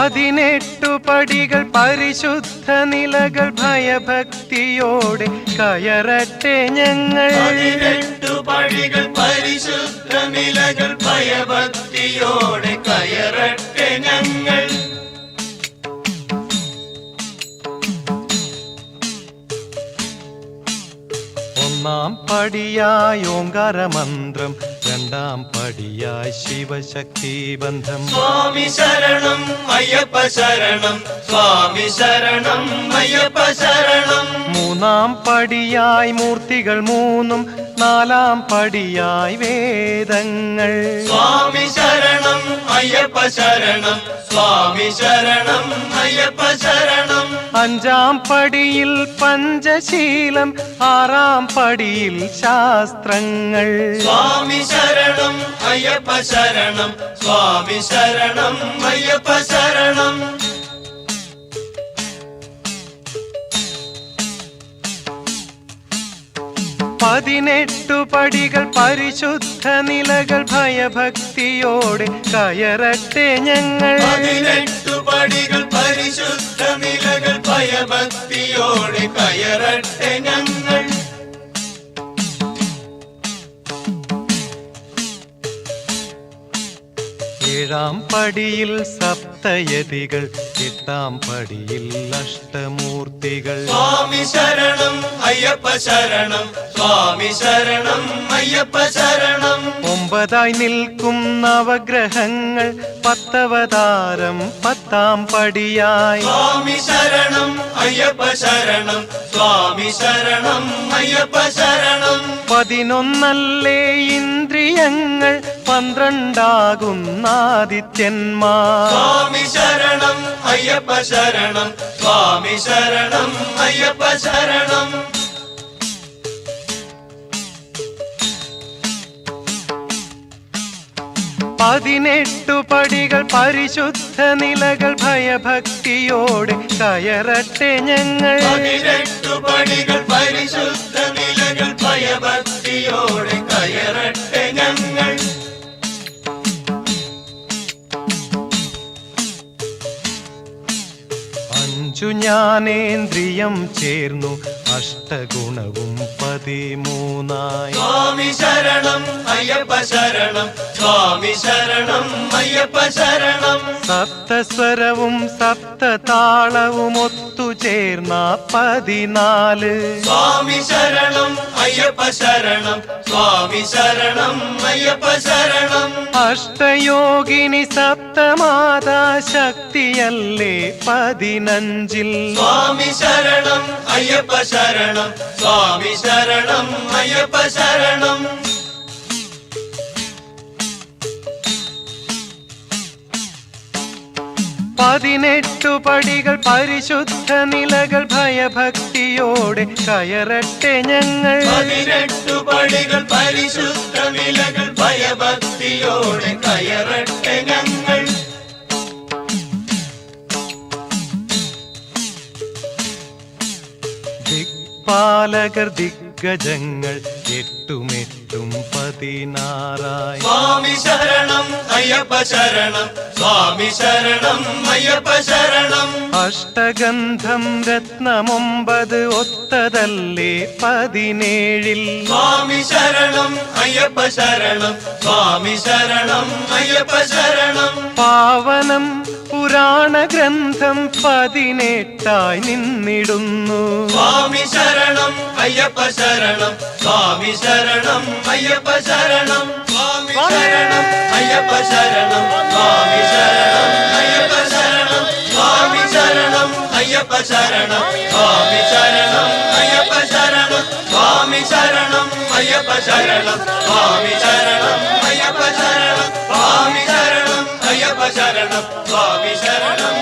18 പടികൾ പരിശുദ്ധ നിലകൾ ഭയഭക്തിയോടെ കയറട്ടെ ഞങ്ങൾ. 18 പടികൾ പരിശുദ്ധ നിലകൾ ഭയഭക്തിയോടെ കയറട്ടെ ഞങ്ങൾ. ഒന്നാം പടിയായി ഓങ്കാരമന്ത്രം, രണ്ടാം പടിയായി ശിവശക്തി ബന്ധം. സ്വാമി ശരണം അയ്യപ്പ ശരണം, സ്വാമി ശരണം അയ്യപ്പ ശരണം. മൂന്നാം പടിയായി മൂർത്തികൾ മൂന്നും, നാലാം പടിയായി വേദങ്ങൾ. സ്വാമി ശരണം അയ്യപ്പ ശരണം, സ്വാമി ശരണം അയ്യപ്പ ശരണം. അഞ്ചാം പടിയിൽ പഞ്ചശീലം, ആറാം പടിയിൽ ശാസ്ത്രങ്ങൾ. സ്വാമി ശരണം അയ്യപ്പ ശരണം, സ്വാമി ശരണം അയ്യപ്പ ശരണം. 18 പടികൾ പരിശുദ്ധ നിലകൾ ഭയഭക്തിയോടെ കയറട്ടെ ഞങ്ങൾ. 18 പടികൾ പരിശുദ്ധ നിലകൾ ഭയഭക്തിയോടെ കയറട്ടെ ഞങ്ങൾ. ഏഴാം പടിയിൽ സപ്തയതികൾ, എട്ടാം പടിയിൽ അഷ്ടമൂർത്തികൾ. സ്വാമി ശരണം അയ്യപ്പ ശരണം, സ്വാമി ശരണം അയ്യപ്പ ശരണം. 9 നിൽക്കും നവഗ്രഹങ്ങൾ, 10 അവതാരം 10ആം പടിയായി. സ്വാമി ശരണം അയ്യപ്പ ശരണം, സ്വാമി ശരണം അയ്യപ്പ ശരണം. 11 ഇന്ദ്രിയങ്ങൾ, 12 ആദിത്യന്മാർ. സ്വാമി ശരണം അയ്യപ്പ ശരണം, സ്വാമി ശരണം അയ്യപ്പ ശരണം. 18 പടികൾ പരിശുദ്ധ നിലകൾ ഭയഭക്തിയോടെ കയറട്ടെ ഞങ്ങൾ. 18 പടികൾ പരിശുദ്ധ നിലകൾ ഭയഭക്തിയോടെ കയറട്ടെ ഞങ്ങൾ. അഞ്ചു ജ്ഞാനേന്ദ്രിയം ചേർന്നു, അഷ്ടഗുണവും 13ആയി. സ്വാമി ശരണം അയ്യപ്പ ശരണം, സ്വാമി ശരണം അയ്യപ്പ ശരണം. സപ്തസ്വരവും സപ്തതാളവും ഒത്തുചേർന്ന 14. സ്വാമി ശരണം അയ്യപ്പ ശരണം, സ്വാമി ശരണം അയ്യപ്പ ശരണം. അഷ്ടയോഗിനി സപ്തമാതാ ശക്തിയല്ലേ 15. സ്വാമി ശരണം അയ്യപ്പ ശരണം, സ്വാമി ശരണം അയ്യപ്പ ശരണം. 18 പടികൾ പരിശുദ്ധ നിലകൾ ഭയഭക്തിയോടെ കയറട്ടെ ഞങ്ങൾ. 18 പടികൾ പരിശുദ്ധ നിലകൾ ഭയഭക്തിയോടെ കയറട്ടെ ഞങ്ങൾ. ദിക്പാലകർ ദിഗ്ഗജങ്ങൾ, 8 16ആയി. സ്വാമി ശരണം അയ്യപ്പ ശരണം, സ്വാമി ശരണം അയ്യപ്പ ശരണം. അഷ്ടഗന്ധം രത്നം 9 ഒത്തതല്ലേ 17. സ്വാമി ശരണം അയ്യപ്പ ശരണം, സ്വാമി ശരണം അയ്യപ്പ ശരണം. പാവനം പുരാണ ഗ്രന്ഥം 18ആയി നിന്നിടുന്നു. സ്വാമി ശരണം അയ്യപ്പ ശരണം, സ്വാമി ശരണം അയ്യപ്പ ശരണം. സ്വാമി ശരണം അയ്യപ്പ ശരണം, സ്വാമി ശരണം അയ്യപ്പ ശരണം. സ്വാമി ശരണം അയ്യപ്പ ശരണം, സ്വാമി ശരണം അയ്യപ്പ ശരണം. സ്വാമി ശരണം അയ്യപ്പ ശരണം, സ്വാമി ശരണം അയ്യപ്പ ശരണം. സ്വാമി ശരണം അയ്യപ്പ ശരണം, സ്വാമി ശരണം